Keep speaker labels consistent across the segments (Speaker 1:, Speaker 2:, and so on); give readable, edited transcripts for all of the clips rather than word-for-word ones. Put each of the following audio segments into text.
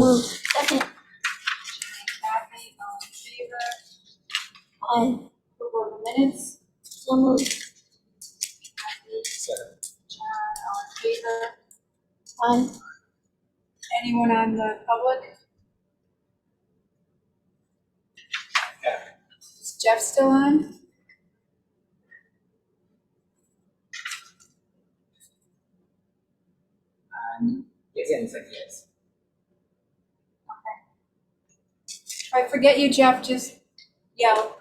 Speaker 1: moved.
Speaker 2: Second.
Speaker 3: Kathy, all in favor?
Speaker 1: Aye.
Speaker 3: Approval of the minutes?
Speaker 1: So moved.
Speaker 3: Kathy,
Speaker 4: Second.
Speaker 3: John, all in favor?
Speaker 1: Aye.
Speaker 3: Anyone on the public? Is Jeff still on?
Speaker 4: Yes, it's like yes.
Speaker 3: If I forget you, Jeff, just yell.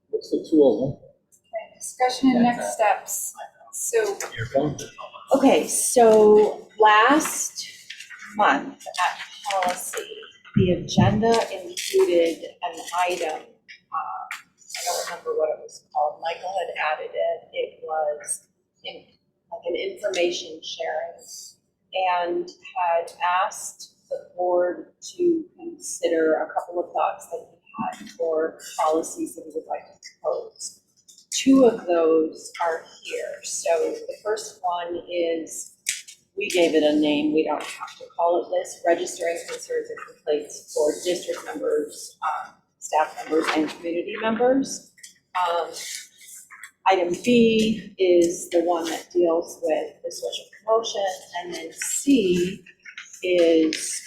Speaker 4: What's the 201?
Speaker 3: Okay, discussion and next steps. Sue.
Speaker 4: Your phone.
Speaker 5: Okay, so last month at policy, the agenda included an item, I don't remember what it was called, Michael had added it, it was like an information sharing, and had asked the board to consider a couple of thoughts that he had for policies that he would like to propose. Two of those are here. So the first one is, we gave it a name, we don't have to call it this, registering concerns and complaints for district members, staff members, and community members. Item B is the one that deals with the social promotion, and then C is,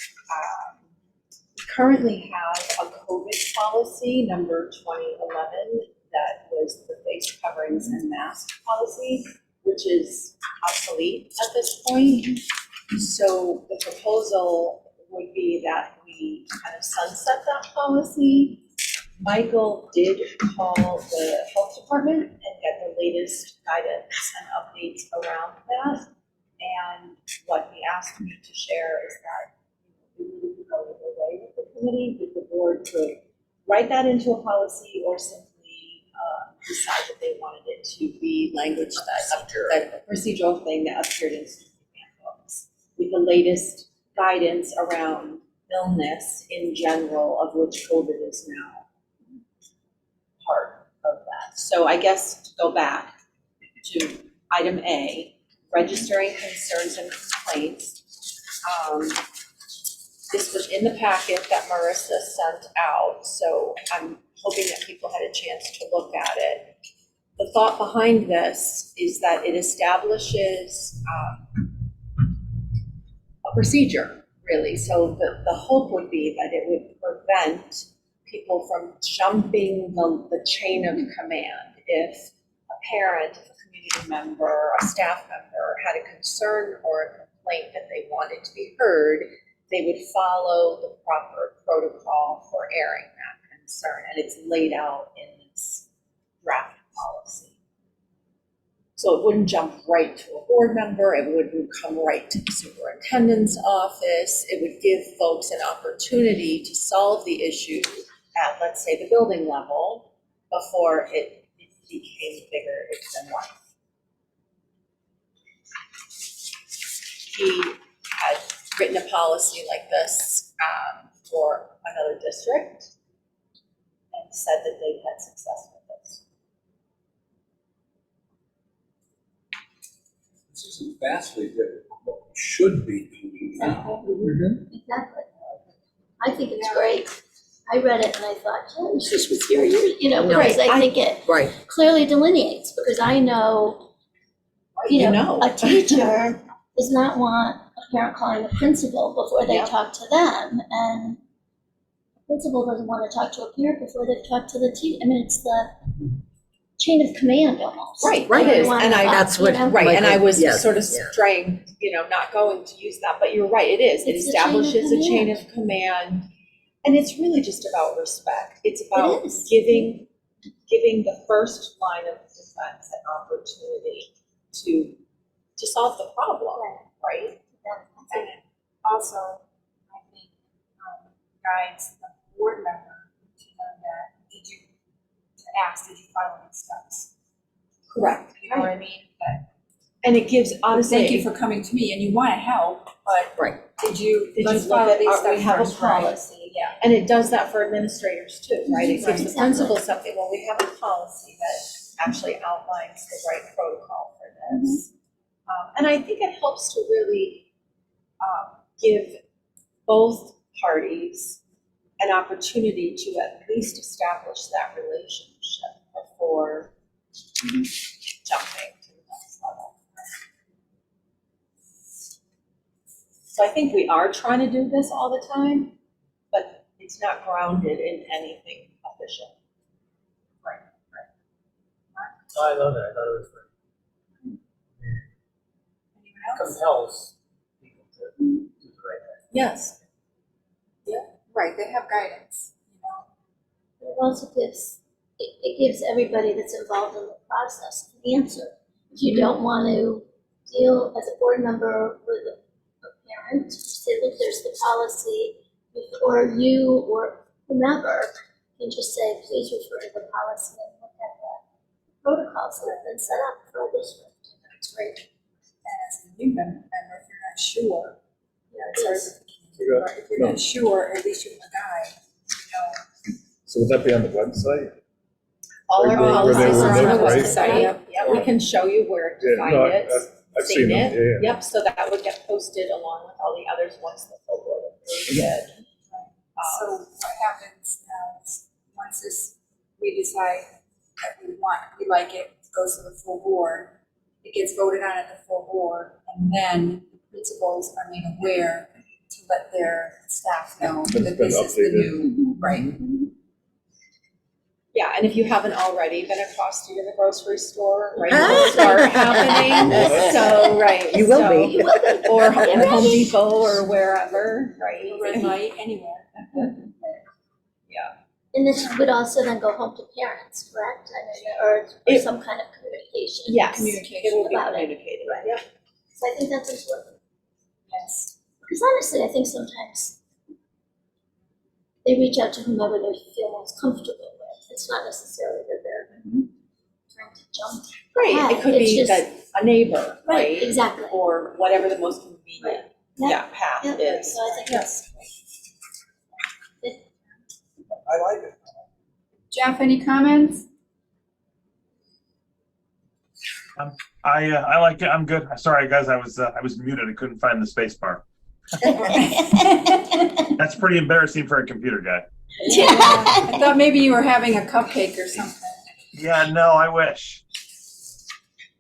Speaker 5: we currently have a COVID policy, number 2011, that was the face coverings and mask policy, which is obsolete at this point. So the proposal would be that we kind of sunset that policy. Michael did call the health department and get the latest guidance and updates around that. And what he asked me to share is that we really could go either way with the committee, that the board could write that into a policy or simply decide that they wanted it to be language that a procedural thing that appeared in handbooks with the latest guidance around illness in general, of which COVID is now part of that. So I guess to go back to item A, registering concerns and complaints. This was in the packet that Marissa sent out, so I'm hoping that people had a chance to look at it. The thought behind this is that it establishes a procedure, really. So the hope would be that it would prevent people from jumping the chain of command. If a parent, if a community member, a staff member had a concern or a complaint that they wanted to be heard, they would follow the proper protocol for airing that concern, and it's laid out in this draft policy. So it wouldn't jump right to a board member, it wouldn't come right to the superintendent's office, it would give folks an opportunity to solve the issue at, let's say, the building level before it became bigger than life. He had written a policy like this for another district and said that they had success with this.
Speaker 4: This is vastly different from what we should be doing now.
Speaker 1: Exactly. I think it's great. I read it and I thought, I wish this was here, because I think it clearly delineates, because I know, a teacher does not want a parent calling the principal before they talk to them, and the principal doesn't want to talk to a parent before they've talked to the teacher. I mean, it's the chain of command almost.
Speaker 5: Right, it is, and
Speaker 6: that's what,
Speaker 5: right, and I was
Speaker 6: yes,
Speaker 5: sort of
Speaker 6: yeah.
Speaker 5: straying, not going to use that, but you're right, it is. It
Speaker 1: It's the chain of
Speaker 5: establishes a chain
Speaker 1: command.
Speaker 5: of command, and it's really just about respect. It's about
Speaker 1: It is.
Speaker 5: giving the first line of defense an opportunity to solve the problem, right?
Speaker 3: And also, I think, guides the board member to know that, did you follow these steps?
Speaker 5: Correct.
Speaker 3: You know what I mean? That,
Speaker 5: And it gives, honestly.
Speaker 3: thank you for coming to me, and you want to help, but
Speaker 6: Right.
Speaker 3: did you
Speaker 5: look
Speaker 3: follow
Speaker 5: at
Speaker 3: these
Speaker 5: we
Speaker 3: steps
Speaker 5: have a
Speaker 3: first, right?
Speaker 5: policy,
Speaker 3: Yeah.
Speaker 5: and it does that for administrators too, right? It gives the
Speaker 1: Exactly.
Speaker 5: principal something, well, we have a policy that actually outlines the right protocol for this. And I think it helps to really give both parties an opportunity to at least establish that relationship before jumping to the next level. So I think we are trying to do this all the time, but it's not grounded in anything official.
Speaker 2: Oh, I love that. I thought it was great.
Speaker 3: Anyone else?
Speaker 2: Compels people to do the right thing.
Speaker 5: Yes.
Speaker 3: Right, they have guidance, you know.
Speaker 1: But it also gives, it gives everybody that's involved in the process an answer. If you don't want to deal as a board member with a parent, say, look, there's the policy, or you or whomever can just say, please refer to the policy and look at the protocols that have been set up for a district.
Speaker 3: That's great. And as a new member, if you're not sure,
Speaker 1: Yes.
Speaker 3: if you're not sure, at least you have a guide, you know.
Speaker 4: So would that be on the website?
Speaker 5: All our
Speaker 4: Where they
Speaker 5: policies
Speaker 4: were
Speaker 5: are on the
Speaker 4: looked, right?
Speaker 5: website. Yeah, we can show you where to
Speaker 4: Yeah,
Speaker 5: find
Speaker 4: no,
Speaker 5: it.
Speaker 4: I've seen them, yeah.
Speaker 5: Yep, so that would get posted along with all the others once the full board approves it.
Speaker 3: So what happens now is, once this, we decide that we like it, goes to the full board, it gets voted on at the full board, and then the principals are made aware to let their staff know
Speaker 4: It's
Speaker 3: that
Speaker 4: been
Speaker 3: this is the
Speaker 4: updated.
Speaker 3: new, right?
Speaker 5: Yeah, and if you haven't already been across to the grocery store, right, it'll start happening. So, right.
Speaker 6: You will
Speaker 5: so-
Speaker 6: be.
Speaker 5: Or Home Depot or wherever, right?
Speaker 3: Red light, anywhere.
Speaker 1: And this would also then go home to parents, correct? I mean, or
Speaker 5: It-
Speaker 1: some kind of communication.
Speaker 5: Yes,
Speaker 3: Communication
Speaker 5: it will be
Speaker 1: about it.
Speaker 5: communicated,
Speaker 1: Right.
Speaker 5: yep.
Speaker 1: So I think that's important.
Speaker 3: Yes.
Speaker 1: Because honestly, I think sometimes they reach out to whomever they feel most comfortable with. It's not necessarily that they're trying to jump.
Speaker 5: Right, it could
Speaker 1: It's
Speaker 5: be
Speaker 1: just-
Speaker 5: that a neighbor, right?
Speaker 1: Exactly.
Speaker 5: Or whatever the most convenient,
Speaker 1: Yeah.
Speaker 5: path
Speaker 1: Yeah.
Speaker 5: is.
Speaker 1: So I think that's,
Speaker 4: I like it.
Speaker 3: Jeff, any comments?
Speaker 7: I like it. I'm good. Sorry, guys. I was muted. I couldn't find the space bar. That's pretty embarrassing for a computer guy.
Speaker 3: I thought maybe you were having a cupcake or something.
Speaker 7: Yeah, no, I wish.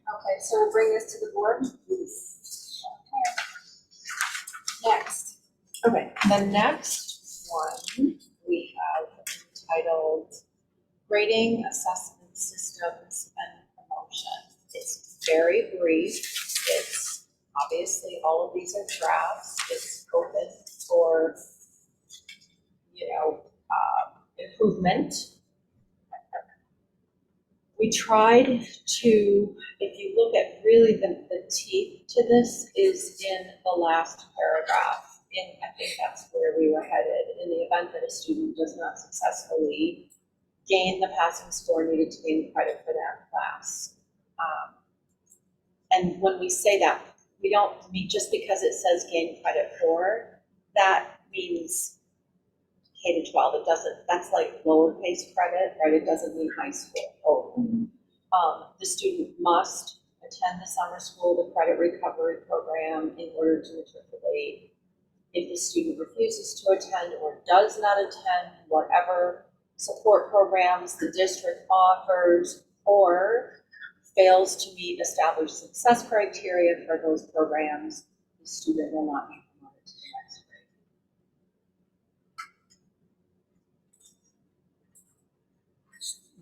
Speaker 3: Okay, so we'll bring this to the board. Okay. Next.
Speaker 5: Okay, the next one we have entitled Grading Assessment Systems and Promotion. It's very brief. It's obviously all of these are drafts. It's open for, improvement. We tried to, if you look at really the teeth to this is in the last paragraph. And I think that's where we were headed. In the event that a student does not successfully gain the passing score needed to gain credit for that class. And when we say that, we don't mean just because it says gain credit for, that means K to 12. It doesn't, that's like lowercase credit, right? It doesn't mean high school. The student must attend the summer school, the credit recovery program in order to matriculate. If the student refuses to attend or does not attend whatever support programs the district offers or fails to meet established success criteria for those programs, the student will not be promoted to the next grade.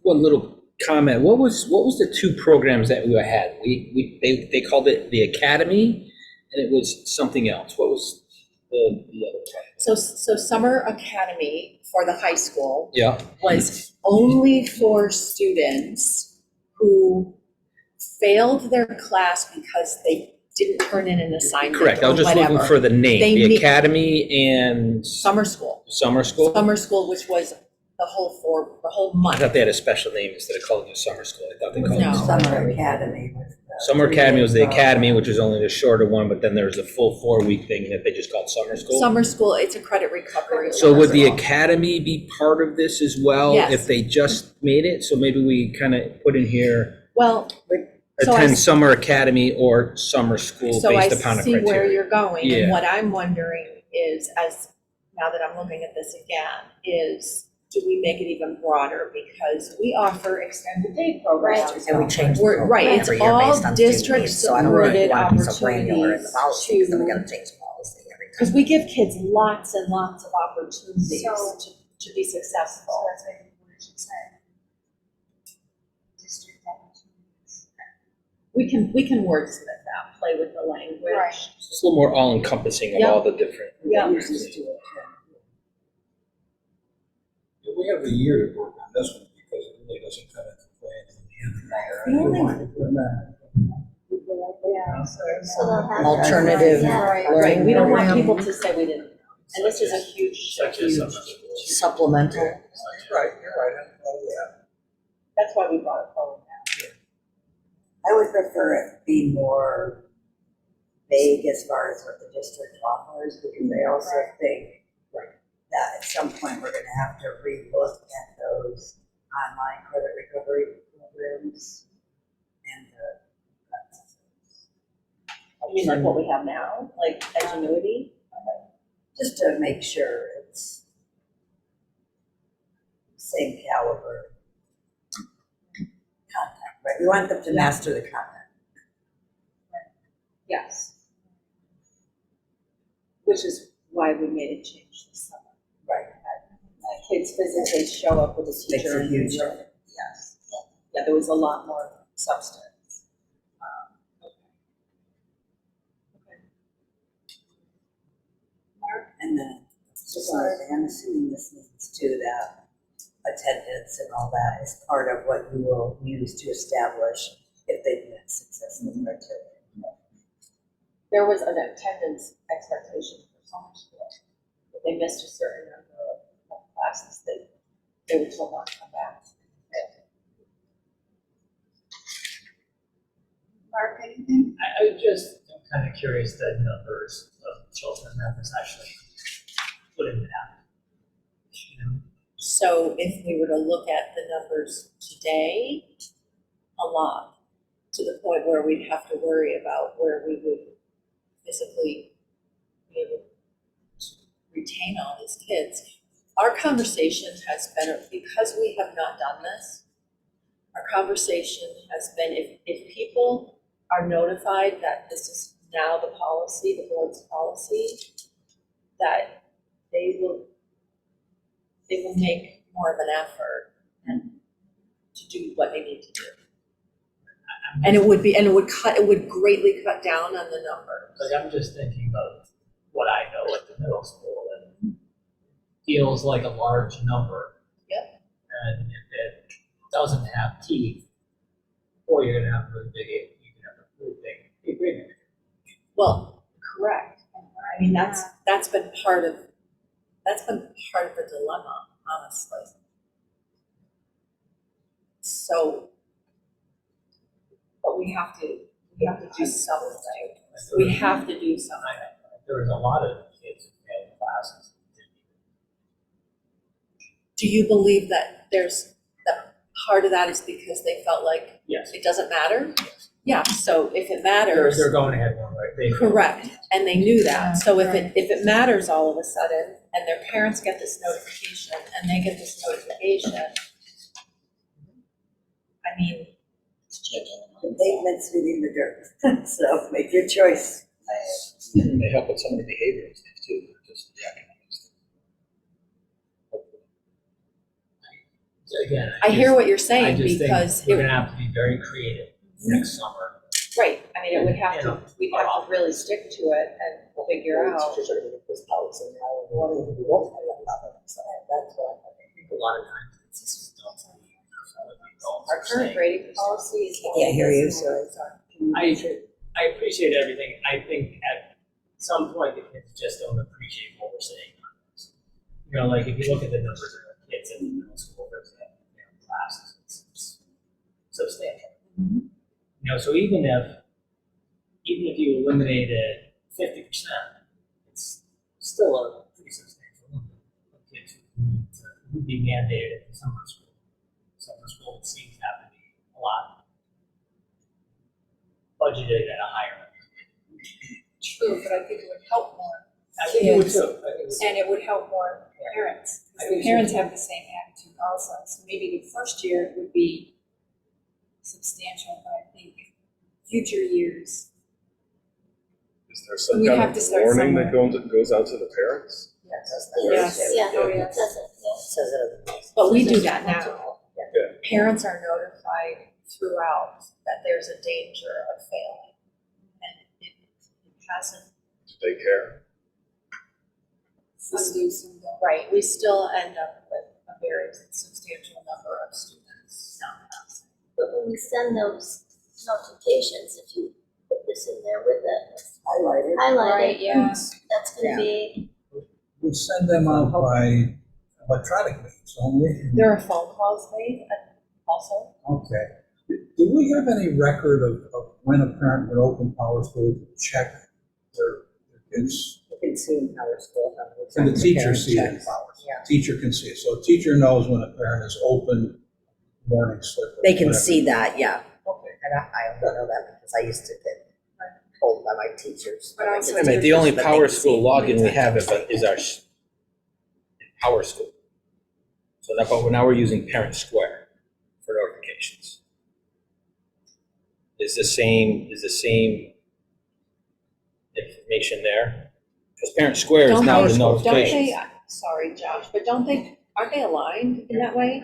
Speaker 6: One little comment. What was the two programs that we had? They called it the Academy, and it was something else. What was the other one?
Speaker 5: So Summer Academy for the high school
Speaker 6: Yeah.
Speaker 5: was only for students who failed their class because they didn't turn in an assignment
Speaker 6: Correct. I was
Speaker 5: or
Speaker 6: just looking
Speaker 5: whatever.
Speaker 6: for the name.
Speaker 5: They
Speaker 6: The
Speaker 5: meet-
Speaker 6: Academy and
Speaker 5: Summer school.
Speaker 6: Summer School.
Speaker 5: Summer school, which was the whole
Speaker 6: I
Speaker 5: month.
Speaker 6: thought they had a special name instead of calling it Summer School. I thought they called
Speaker 5: No.
Speaker 6: it
Speaker 8: Summer Academy.
Speaker 6: Summer Academy was the Academy, which is only the shorter one, but then there's a full 4-week thing that they just called Summer School.
Speaker 5: Summer school, it's a credit recovery.
Speaker 6: So would the
Speaker 5: school.
Speaker 6: Academy be part of this as well?
Speaker 5: Yes.
Speaker 6: If they just made it? So maybe we kind of put in here,
Speaker 5: Well, So I
Speaker 6: attend
Speaker 5: s-
Speaker 6: summer academy or summer school
Speaker 5: so I
Speaker 6: based upon a
Speaker 5: see where
Speaker 6: criteria.
Speaker 5: you're going,
Speaker 6: Yeah.
Speaker 5: and what I'm wondering is, as now that I'm looking at this again, is do we make it even broader? Because we offer extended day programs.
Speaker 8: And we change the
Speaker 5: We're-
Speaker 8: program
Speaker 5: right, it's
Speaker 8: every year
Speaker 5: all
Speaker 8: based on student
Speaker 5: district
Speaker 8: needs, so I don't really
Speaker 5: supported
Speaker 8: want to be so granular in the
Speaker 5: opportunities
Speaker 8: policy, because then we
Speaker 5: to-
Speaker 8: gotta change the policy every time.
Speaker 5: Because we give kids lots and lots of opportunities
Speaker 3: So-
Speaker 5: to be successful.
Speaker 3: So that's maybe what it should say. District opportunities.
Speaker 5: We can wordsmith that, play with the language.
Speaker 3: Right.
Speaker 6: It's a little more all-encompassing of
Speaker 5: Yeah.
Speaker 6: all the different.
Speaker 5: Yeah.
Speaker 4: We have a year to work on this one because it really doesn't come into play until the end of the
Speaker 5: The only-
Speaker 4: year.
Speaker 1: So they'll have.
Speaker 8: Alternative
Speaker 1: Yeah.
Speaker 5: Right,
Speaker 8: learning
Speaker 5: we don't want
Speaker 8: program.
Speaker 5: people to say we didn't. And this is a huge,
Speaker 2: Such as some of the-
Speaker 8: Supplemental.
Speaker 4: Right, you're right, I know that.
Speaker 5: that's why we brought it forward now.
Speaker 8: I would prefer it be more vague as far as what the district offers, because I also think that at some point we're gonna have to relook at those online credit recovery programs and the.
Speaker 5: You mean like what we have now, like Edgenuity?
Speaker 8: Just to make sure it's same caliber content, right? We want them to master the content.
Speaker 5: Yes. Which is why we made a change this summer.
Speaker 8: Right.
Speaker 5: Kids physically show up with a
Speaker 8: Makes
Speaker 5: teacher.
Speaker 8: a
Speaker 5: and
Speaker 8: huge
Speaker 5: learn.
Speaker 8: difference.
Speaker 5: Yes. Yeah, there was a lot more substance.
Speaker 8: And then, I'm assuming this means too that attendance and all that is part of what you will use to establish if they've met successful criteria.
Speaker 5: There was an attendance expectation for some schools. If they missed a certain number of classes, they would still not come back.
Speaker 3: Mark, anything?
Speaker 2: I just am kind of curious the numbers of children that was actually put in that. You know,
Speaker 5: So if we were to look at the numbers today, a lot, to the point where we'd have to worry about where we would physically be able to retain all these kids. Our conversation has been, because we have not done this, our conversation has been if people are notified that this is now the policy, the board's policy, that they will make more of an effort and to do what they need to do. And it would greatly cut down on the numbers.
Speaker 2: like I'm just thinking of what I know at the middle school and feels like a large number.
Speaker 5: Yep.
Speaker 2: And if it doesn't have teeth, or you're gonna have a really big, you can have a really big agreement.
Speaker 5: Well, correct. I mean, that's been part of the dilemma, honestly. So, but we have to do something. We have to do something.
Speaker 2: There was a lot of kids who failed classes.
Speaker 5: Do you believe that that part of that is because they felt like
Speaker 2: Yes.
Speaker 5: it doesn't matter?
Speaker 2: Yes.
Speaker 5: Yeah, so if it matters.
Speaker 2: They're going ahead one, right? They-
Speaker 5: Correct, and they knew that, so if it matters all of a sudden, and their parents get this notification, and they get this notification, I mean,
Speaker 1: It's changing.
Speaker 8: The pavement's within the dirt, so make your choice.
Speaker 6: And they help with some of the behavior and stuff too, not just the academics.
Speaker 2: Again,
Speaker 5: I hear what you're
Speaker 2: I
Speaker 5: saying,
Speaker 2: just
Speaker 5: because,
Speaker 2: think we're gonna have to be very creative next summer.
Speaker 5: right, I mean, it would have
Speaker 2: Yeah.
Speaker 5: we'd have to really stick to it and figure out.
Speaker 8: Teachers are gonna get this policy now, and what do we don't have a problem, so that's what I think.
Speaker 2: I think a lot of times it's just don't be.
Speaker 5: Our current grading policy is.
Speaker 8: Yeah, I hear you, so.
Speaker 2: I appreciate everything. I think at some point the kids just don't appreciate what we're saying. You know, like if you look at the numbers of the kids in the middle school, for example, classes, it's substantial. You know, so even if you eliminated 50%, it's still a pretty substantial number of kids who would be mandated in summer school. Summer school seems to have to be a lot budgeted at a higher rate.
Speaker 3: True, but I think it would help more
Speaker 2: I think it would too. I think it would.
Speaker 3: And it would help more parents, because the parents have the same attitude also. So maybe the first year would be substantial, but I think future years,
Speaker 9: Is there some
Speaker 3: We
Speaker 9: kind
Speaker 3: have
Speaker 9: of
Speaker 3: to start
Speaker 9: warning that
Speaker 3: somewhere.
Speaker 9: goes out to the parents?
Speaker 3: Yes.
Speaker 1: Yeah,
Speaker 3: Oh,
Speaker 1: it
Speaker 3: yes.
Speaker 1: doesn't, yeah.
Speaker 8: Says it otherwise.
Speaker 5: But we do that now.
Speaker 9: Yeah.
Speaker 5: Parents are notified throughout that there's a danger of failing. And it hasn't,
Speaker 9: Do they care?
Speaker 3: some do, some don't.
Speaker 5: right, we still end up with a very substantial number of students not passing.
Speaker 1: But when we send those notifications, if you put this in there with it,
Speaker 8: Highlighted.
Speaker 1: highlight
Speaker 3: Right,
Speaker 1: it,
Speaker 3: yeah.
Speaker 1: that's gonna be,
Speaker 4: We send them out by electronic means, don't we?
Speaker 5: There are phone calls made also.
Speaker 4: Okay. Do we have any record of when a parent would open Power School to check their kids?
Speaker 8: You can see in Power School.
Speaker 4: Can the teacher see it in
Speaker 8: Checks.
Speaker 4: Power?
Speaker 8: Yeah.
Speaker 4: Teacher can see it. So a teacher knows when a parent has opened warning slip. or
Speaker 10: They can
Speaker 4: whatever.
Speaker 10: see that, yeah.
Speaker 4: Okay.
Speaker 10: And I only know that because I used to get told by my teachers.
Speaker 3: But also
Speaker 6: Wait a minute, the only
Speaker 10: But they
Speaker 6: Power
Speaker 10: can
Speaker 6: School
Speaker 10: see
Speaker 6: login we
Speaker 10: it.
Speaker 6: have is our Power School. So now, but now we're using Parent Square for notifications. Is the same information there? Because Parent Square is
Speaker 5: Don't
Speaker 6: now
Speaker 5: they-
Speaker 6: the notifications.
Speaker 5: Don't they, sorry, Josh, but aren't they aligned in that way?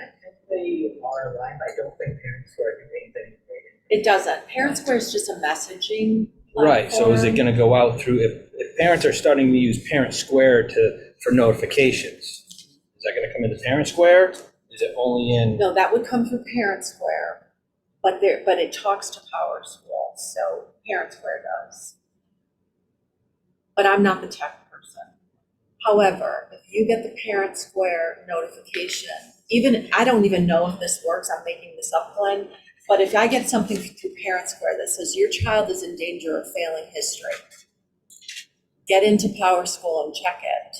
Speaker 8: They are aligned. I don't think parents were doing anything.
Speaker 5: It doesn't. Parent Square is just a messaging
Speaker 6: Right, so is it
Speaker 5: platform.
Speaker 6: gonna go out through, if parents are starting to use Parent Square for notifications, is that gonna come into Parent Square? Is it only in?
Speaker 5: No, that would come through Parent Square, but it talks to Power School, so Parent Square does. But I'm not the tech person. However, if you get the Parent Square notification, I don't even know if this works, I'm making this up, Glenn, but if I get something through Parent Square that says your child is in danger of failing history, get into Power School and check it,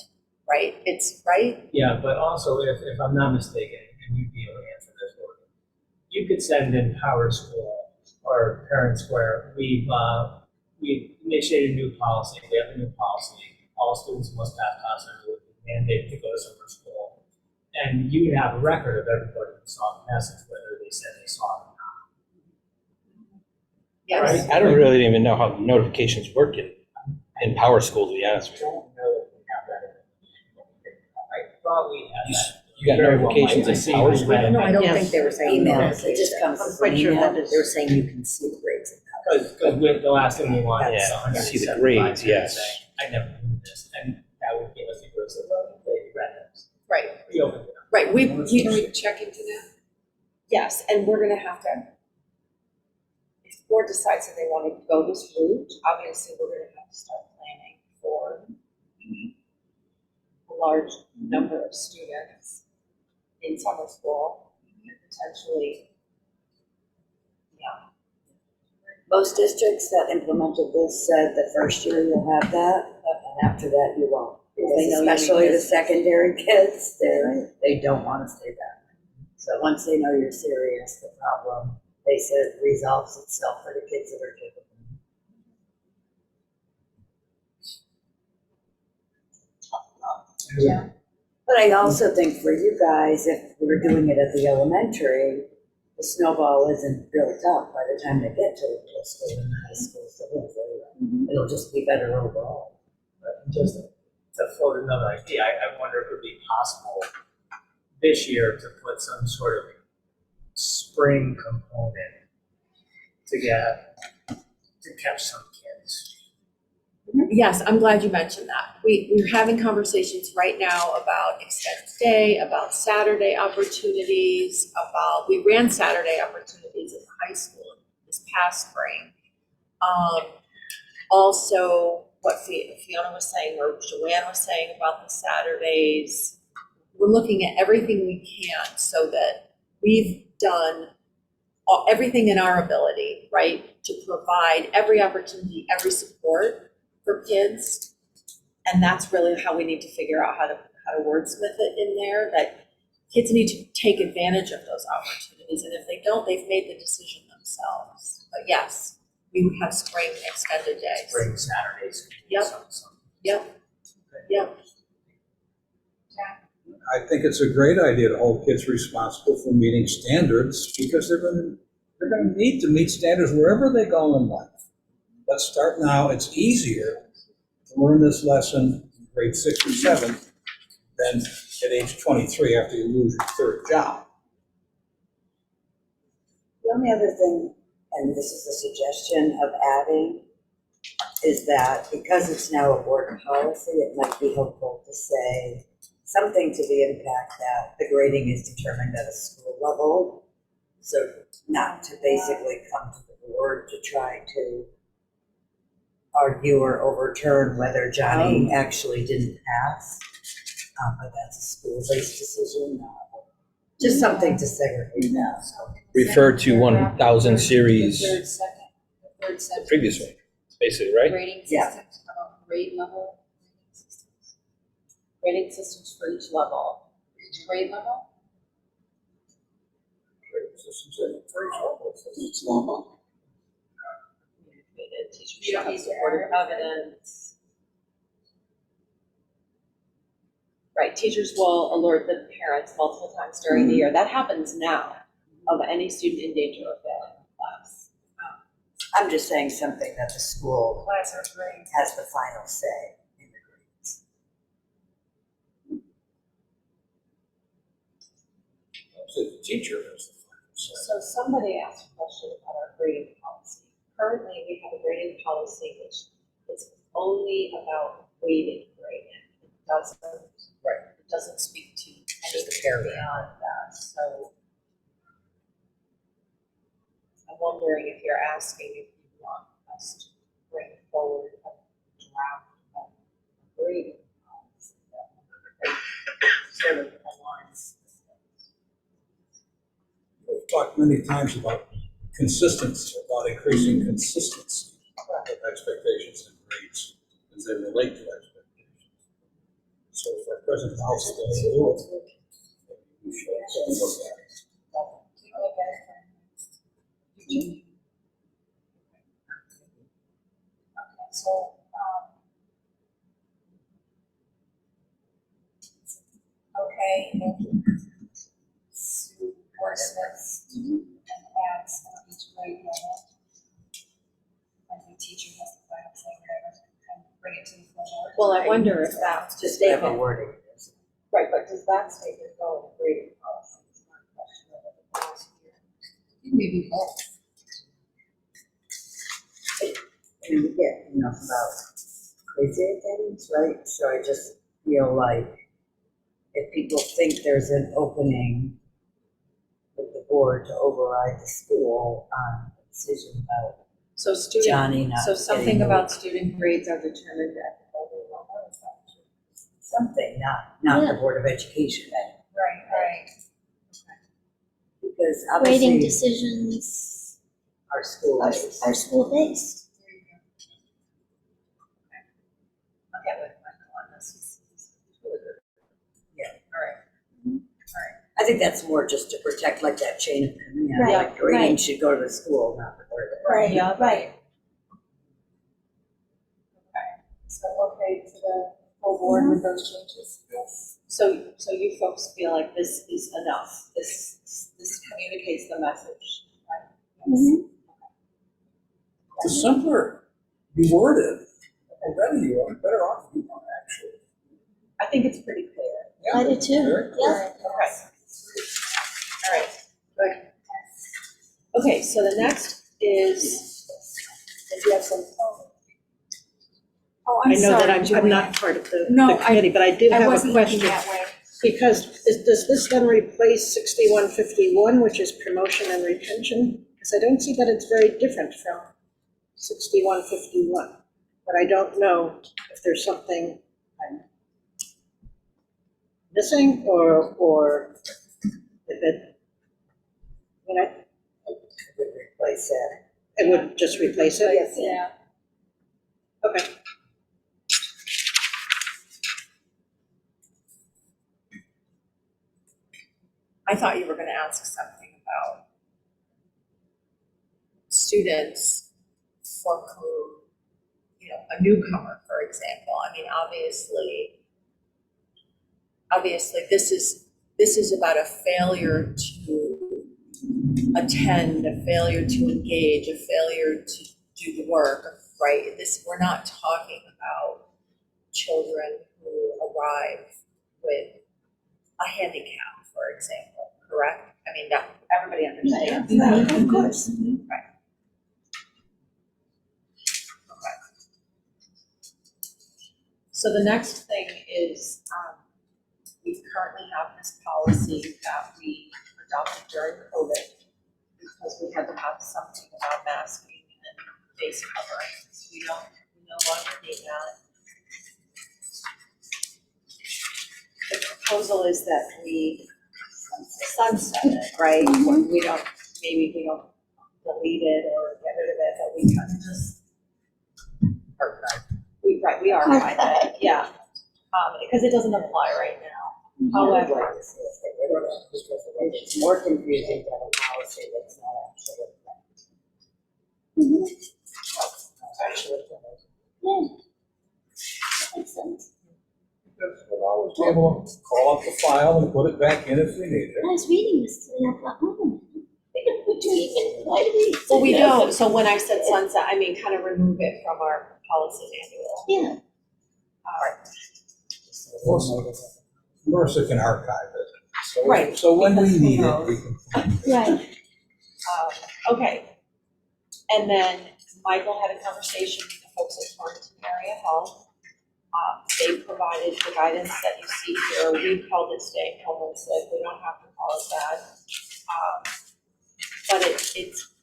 Speaker 5: right? It's, right?
Speaker 2: Yeah, but also if I'm not mistaken, and you'd be able to answer this, Lord, you could send in Power School or Parent Square. We initiated a new policy. We have a new policy. All students must pass classes with the mandate to go to summer school. And you would have a record of everybody who saw the message, whether they said they saw it or not.
Speaker 5: Yes.
Speaker 6: I don't really even know how notifications work in Power School, to be honest with you.
Speaker 2: I don't know if we have that. I thought we had that.
Speaker 6: You got
Speaker 2: Very well
Speaker 6: notifications
Speaker 2: might. I
Speaker 6: in
Speaker 2: see
Speaker 6: Power
Speaker 2: you
Speaker 6: School?
Speaker 2: read it.
Speaker 10: I don't
Speaker 8: Yes.
Speaker 10: think they were saying
Speaker 8: Emails,
Speaker 10: that.
Speaker 8: it just comes
Speaker 10: I'm
Speaker 8: as
Speaker 10: quite sure
Speaker 8: email.
Speaker 10: that they were saying you can see the grades in Power.
Speaker 2: Because with the last thing we wanted is
Speaker 6: Yeah, see the
Speaker 2: 175
Speaker 6: grades,
Speaker 2: parents
Speaker 6: yes.
Speaker 2: saying, I never knew this, and that would give us the groups of, they read this.
Speaker 5: Right,
Speaker 2: We opened it up.
Speaker 5: right,
Speaker 3: Can we check into that?
Speaker 5: yes, and we're gonna have to, if the board decides that they want to go this route, obviously, we're gonna have to start planning for a large number of students in summer school, and potentially, yeah.
Speaker 8: Most districts that implemented this said the first year you'll have that, and after that you won't.
Speaker 10: Because they know you
Speaker 8: Especially
Speaker 10: need
Speaker 8: the
Speaker 10: this.
Speaker 8: secondary kids, they don't want to stay that way. So once they know you're serious, the problem, they said, resolves itself for the kids that are capable.
Speaker 5: Yeah.
Speaker 8: But I also think for you guys, if we're doing it at the elementary, the snowball isn't built up by the time they get to the middle school and high school, so hopefully it'll just be better overall.
Speaker 2: But just to float another idea, I wonder if it would be possible this year to put some sort of spring component to catch some kids.
Speaker 5: Yes, I'm glad you mentioned that. We're having conversations right now about extended day, about Saturday opportunities, we ran Saturday opportunities at the high school this past spring. Also, what Fiona was saying, or Joanne was saying about the Saturdays, we're looking at everything we can so that we've done everything in our ability, right, to provide every opportunity, every support for kids. And that's really how we need to figure out how to wordsmith it in there, that kids need to take advantage of those opportunities. And if they don't, they've made the decision themselves. But yes, we would have spring extended days.
Speaker 2: Spring Saturdays.
Speaker 5: Yep.
Speaker 2: some-
Speaker 5: Yep. Yeah.
Speaker 4: I think it's a great idea to hold kids responsible for meeting standards because they're gonna need to meet standards wherever they go in life. Let's start now. It's easier to learn this lesson in grade 6 or 7 than at age 23 after you lose your third job.
Speaker 8: The only other thing, and this is a suggestion of adding, is that because it's now a board policy, it might be helpful to say something to the impact that the grading is determined at a school level. So not to basically come to the board to try to argue or overturn whether Johnny actually didn't pass. But that's a school-based decision. Just something to segregate that.
Speaker 6: Refer to 1000 series,
Speaker 3: The third
Speaker 6: the
Speaker 3: sentence.
Speaker 6: previous one, basically, right?
Speaker 3: Grading
Speaker 8: Yeah.
Speaker 3: systems, grade level. Grading systems for each level. Each grade level?
Speaker 1: Each level.
Speaker 5: Teachers shall be supportive evidence. Right, teachers will alert the parents multiple times during the year. That happens now of any student in danger of failing in class.
Speaker 8: I'm just saying something that the school
Speaker 3: Class or grade?
Speaker 8: has the final say in the grades.
Speaker 4: So the teacher has the final say.
Speaker 5: So somebody asked a question about our grading policy. Currently, we have a grading policy which is only about weighted grading. It doesn't speak to anything beyond that. So I'm wondering if you're asking if you want us to bring forward a draft of a grading policy that sort of aligns with things.
Speaker 4: We've talked many times about consistency, about increasing consistency of expectations and grades as they relate to expectations. So if our present policy doesn't do it, we should look at it.
Speaker 3: So, okay, Sue Wordsmith and adds each grade level. I think teacher has the final say, and bring it to the full board.
Speaker 5: Well, I wonder if that
Speaker 8: Just whatever
Speaker 5: statement,
Speaker 8: wording it is.
Speaker 5: right, but does that statement go in the grading policy? It's not a question of the policy here.
Speaker 3: Maybe both.
Speaker 8: And we get enough about crazy things, right? So I just feel like if people think there's an opening with the board to override the school on a decision about
Speaker 5: So student,
Speaker 8: Johnny not
Speaker 5: so something
Speaker 8: getting
Speaker 5: about student grades are determined at the building level, is that true?
Speaker 8: something, not the
Speaker 1: Yeah.
Speaker 8: Board of Education.
Speaker 3: Right.
Speaker 8: Because
Speaker 1: Grading
Speaker 8: obviously
Speaker 1: decisions
Speaker 8: our school
Speaker 1: are
Speaker 8: is.
Speaker 1: school-based.
Speaker 3: I'll get with Michael on this.
Speaker 8: I think that's more just to protect like that chain of command.
Speaker 1: Right,
Speaker 8: Like grading
Speaker 1: right.
Speaker 8: should go to the school, not the Board of Ed.
Speaker 1: Right,
Speaker 5: Yeah.
Speaker 1: right.
Speaker 3: So, okay, to the full board with those changes? Yes.
Speaker 5: So you folks feel like this is enough, this communicates the message, right?
Speaker 1: Mhm.
Speaker 4: The simpler you word it, the better you are, the better off you are, actually.
Speaker 5: I think it's pretty clear.
Speaker 1: I do too, yeah.
Speaker 5: Okay. All right, good. Okay, so the next is, if you have some,
Speaker 3: Oh,
Speaker 11: I know that I'm not part of the
Speaker 3: No,
Speaker 11: committee, but I did
Speaker 3: I
Speaker 11: have a
Speaker 3: wasn't looking
Speaker 11: question.
Speaker 3: that way.
Speaker 11: Because does this then replace 6151, which is promotion and retention? Because I don't see that it's very different from 6151. But I don't know if there's something I'm missing or if it,
Speaker 8: Would replace that.
Speaker 11: it would just replace it?
Speaker 3: Yeah.
Speaker 11: Okay.
Speaker 5: I thought you were gonna ask something about students for whom, a newcomer, for example. I mean, obviously, obviously, this is about a failure to attend, a failure to engage, a failure to do the work, right? We're not talking about children who arrive with a handicap, for example, correct? I mean, that, everybody understands that.
Speaker 1: Of course.
Speaker 5: Right. Okay. So the next thing is, we currently have this policy that we adopted during COVID because we had to have something about masking and face coverings. We no longer need that. The proposal is that we sunset it, right? We don't, maybe we don't delete it or get rid of it, but we kind of just. We archive it, yeah. Because it doesn't apply right now. However,
Speaker 8: It's more confusing than a policy that's not actually.
Speaker 1: Yeah. That makes sense.
Speaker 4: Because we'll always be able to call up the file and put it back in if we need it.
Speaker 1: I was reading this today, I thought, why do we?
Speaker 5: well, we don't, so when I said sunset, I mean kind of remove it from our policy manual.
Speaker 1: Yeah.
Speaker 4: Marissa can archive it. So-
Speaker 5: Right,
Speaker 4: So when we
Speaker 5: because who
Speaker 4: need it,
Speaker 5: knows?
Speaker 4: we can.
Speaker 1: Right.
Speaker 5: Okay, and then Michael had a conversation with the folks at Torrington Area Health. They provided the guidance that you see here. We called it staying home and sick. We don't have to call it that. But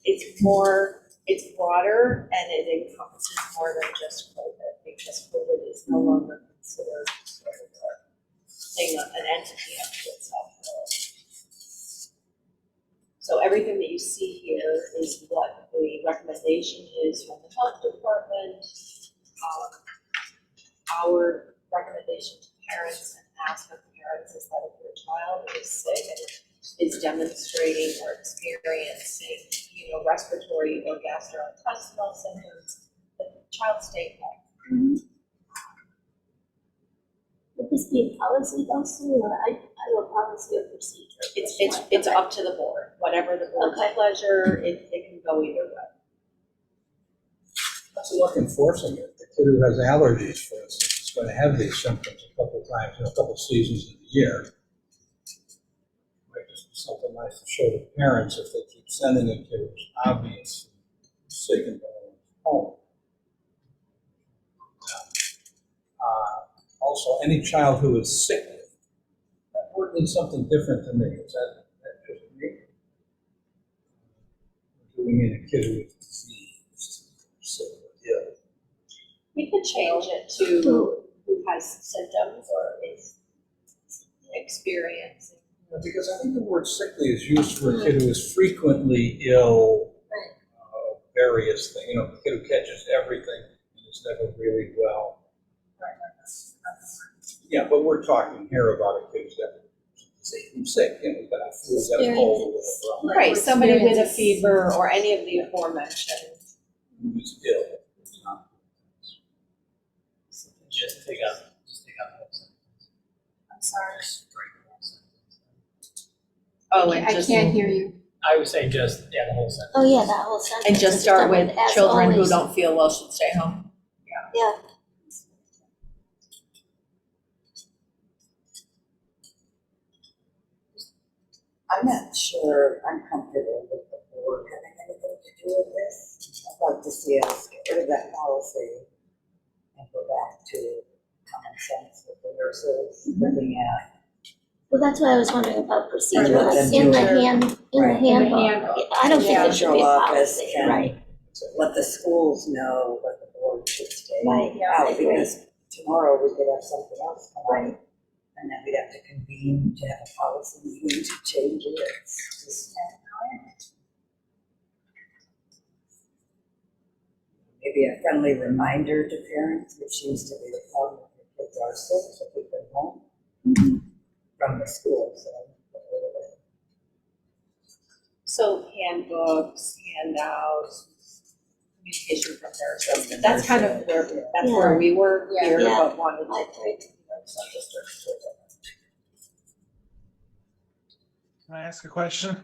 Speaker 5: it's more, it's broader and it encompasses more than just COVID, because COVID is no longer considered sort of a thing, an entity unto itself, really. So everything that you see here is what the recommendation is from the health department. Our recommendation to parents and ask of parents is that if your child is sick and is demonstrating or experiencing, respiratory or gastrointestinal symptoms, the child stay home.
Speaker 1: Would this be a policy also, or I have a policy or procedure?
Speaker 5: It's up to the board, whatever the board's pleasure, it can go either way.
Speaker 4: That's like enforcing it. The kid who has allergies, for instance, is going to have these symptoms a couple of times in a couple of seasons in a year. Might just be something nice to show the parents if they keep sending a kid who's obviously sick and going home. Also, any child who is sick, that word means something different to me. Is that just me? Do we mean a kid who is diseased, sick, or ill?
Speaker 5: We could change it to who has symptoms or is experiencing.
Speaker 4: Because I think the word sickly is used for a kid who is frequently ill, various things, a kid who catches everything and is never really well. Yeah, but we're talking here about a kid who's sick, we've got a flu, we've got a cold, whatever.
Speaker 5: Right, somebody with a fever or any of the aforementioned.
Speaker 4: Who's ill. It's not-
Speaker 2: Just take out the whole sentence.
Speaker 3: I'm sorry.
Speaker 2: Just break the whole sentence.
Speaker 5: Oh, and
Speaker 3: I
Speaker 5: just,
Speaker 3: can't hear you.
Speaker 2: I would say just, the whole sentence.
Speaker 1: Oh, yeah, that whole sentence.
Speaker 5: and just start with
Speaker 1: as
Speaker 5: children who
Speaker 1: always.
Speaker 5: don't feel well should stay home.
Speaker 1: Yeah.
Speaker 8: I'm not sure I'm comfortable with the board having anything to do with this. I'd like to see us get rid of that policy and go back to common sense with the nurses, looking at.
Speaker 1: Well, that's why I was wondering about procedure,
Speaker 8: Right,
Speaker 1: like in the
Speaker 8: then
Speaker 1: handbook.
Speaker 3: handbook.
Speaker 1: I don't think
Speaker 8: Yeah,
Speaker 1: there should be a
Speaker 8: central office
Speaker 1: policy,
Speaker 8: can-
Speaker 1: right?
Speaker 8: Let the schools know what the board should stay
Speaker 1: Right, yeah, I
Speaker 8: out,
Speaker 1: agree.
Speaker 8: because tomorrow we could have something else come
Speaker 1: Right.
Speaker 8: up. And then we'd have to convene to have a policy meeting to change it. It's just- Maybe a friendly reminder to parents, which seems to be the problem if their kids are sick, so keep them home from the school, so.
Speaker 5: So handbooks, handouts, communication from nurses, that's kind of where, that's where we were here,
Speaker 1: Yeah.
Speaker 5: but wanted
Speaker 1: I
Speaker 5: to
Speaker 1: agree.
Speaker 5: take some districts to it.
Speaker 7: Can I ask a question?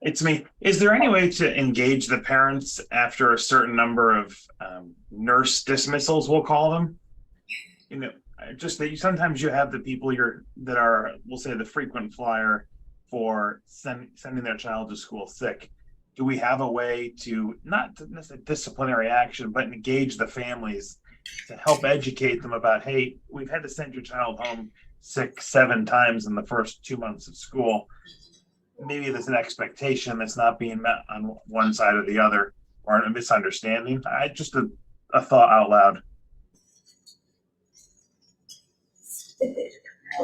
Speaker 7: It's me. Is there any way to engage the parents after a certain number of nurse dismissals, we'll call them? You know, just that sometimes you have the people that are, we'll say, the frequent flyer for sending their child to school sick. Do we have a way to, not to necessarily disciplinary action, but engage the families to help educate them about, hey, we've had to send your child home 6-7 times in the first 2 months of school. Maybe there's an expectation that's not being met on one side or the other, or a misunderstanding. Just a thought out loud.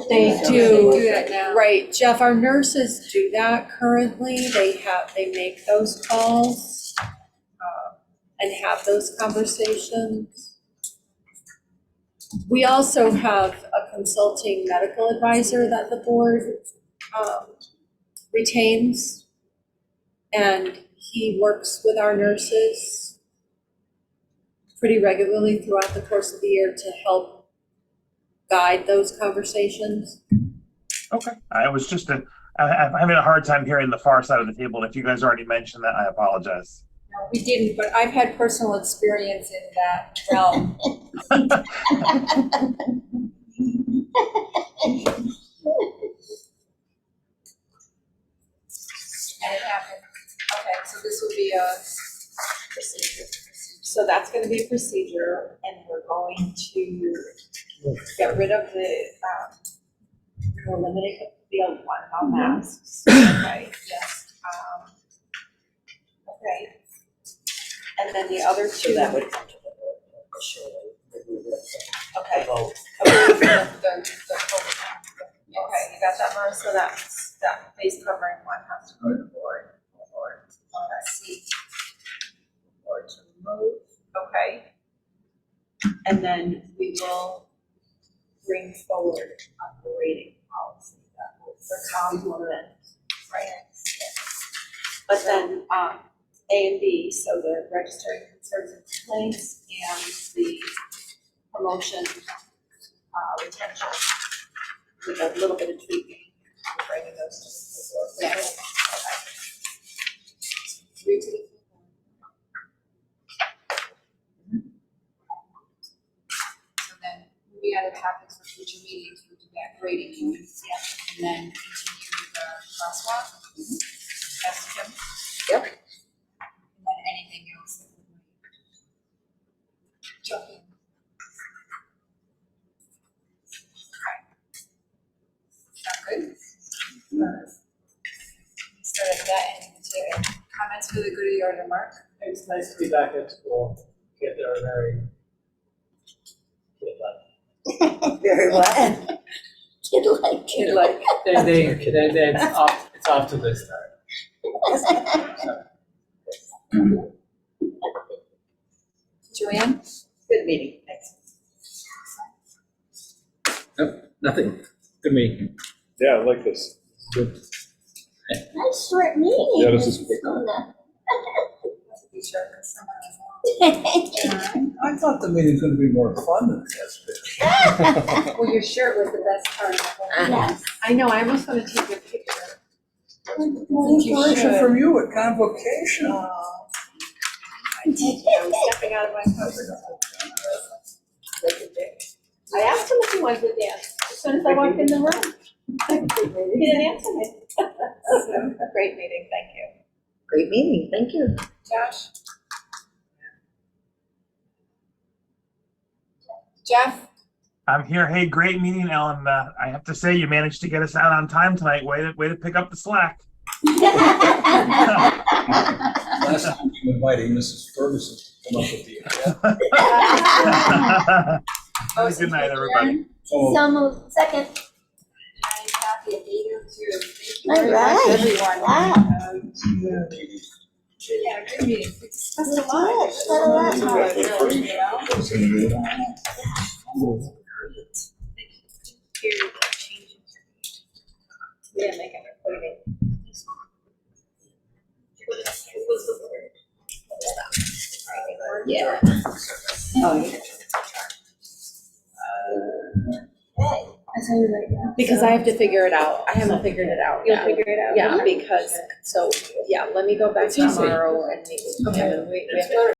Speaker 3: They do that now.
Speaker 5: Right, Jeff, our nurses do that currently. They make those calls and have those conversations. We also have a consulting medical advisor that the board retains, and he works with our nurses pretty regularly throughout the course of the year to help guide those conversations.
Speaker 7: Okay. I'm having a hard time hearing the far side of the table. If you guys already mentioned that, I apologize.
Speaker 3: No, we didn't, but I've had personal experience in that realm. And it happened. Okay, so this will be a procedure.
Speaker 5: So that's gonna be a procedure, and we're going to get rid of we're eliminating the other one about masks. Okay, yes. Okay. And then the other two.
Speaker 10: So that would come to the board, surely, remove it.
Speaker 5: Okay.
Speaker 10: Vote.
Speaker 5: Okay, you got that, Marissa? That's, that face covering one has to go to the board, or C. Or to remove, okay. And then we will bring forward a rating policy that will complement, right? But then, A and B, so the registering concerns and complaints and the promotion, retention, with a little bit of tweaking, we're bringing those to the board.
Speaker 3: Yes.
Speaker 5: Okay. Read to the.
Speaker 3: So then we had it happen for future meetings, we'll do that grading, and then continue the crosswalk. That's Kim.
Speaker 10: Yep.
Speaker 3: And then anything else that we might jump in. Okay. Sound good? Instead of that, and comments for the good of the order, Mark?
Speaker 2: It's nice to be back at school. Kids are very kid-like.
Speaker 8: Very well.
Speaker 1: Kid-like.
Speaker 5: Kid-like.
Speaker 2: It's off to a good start.
Speaker 3: Joanne?
Speaker 10: Good meeting, thanks.
Speaker 6: Nope, nothing. Good meeting.
Speaker 9: Yeah, I like this.
Speaker 1: Nice short meeting.
Speaker 9: Yeah, this is
Speaker 1: Mrs.
Speaker 9: quick.
Speaker 1: Luna.
Speaker 3: Be sure, because someone is on.
Speaker 4: I thought the meeting's gonna be more fun than it has been.
Speaker 3: Well, your shirt was the best part of the whole thing.
Speaker 1: Yes.
Speaker 5: I know, I almost want to take a picture.
Speaker 4: More inspiration from you at convocation.
Speaker 5: I'm stepping out of my comfort zone. I asked him if he wanted to dance as soon as I walked in the room. He didn't answer me. Great meeting, thank you.
Speaker 10: Great meeting, thank you.
Speaker 3: Josh? Jeff?
Speaker 7: I'm here. Hey, great meeting, Ellen. I have to say, you managed to get us out on time tonight. Way to pick up the slack.
Speaker 4: Last time you invited Mrs. Ferguson to come up with the idea.
Speaker 7: Good night, everybody.
Speaker 1: So moved. Second.
Speaker 3: I'm happy to be here too. Thank you
Speaker 1: All
Speaker 3: very much,
Speaker 1: right.
Speaker 3: everyone.
Speaker 1: Wow.
Speaker 3: Yeah, good meeting. We discussed a
Speaker 1: We
Speaker 3: lot.
Speaker 1: did. Had a lot of
Speaker 3: Really,
Speaker 1: it.
Speaker 3: you know?
Speaker 5: We didn't make it, what do you mean? It was the word.
Speaker 1: Yeah.
Speaker 10: Oh, yeah.
Speaker 1: Okay. tell you right now.
Speaker 5: Because I have to figure it out. I haven't figured it out
Speaker 11: You'll
Speaker 5: yet.
Speaker 11: figure it out.
Speaker 5: Yeah, because, so, yeah, let me go back
Speaker 6: It's easy.
Speaker 5: tomorrow and meet with him and we have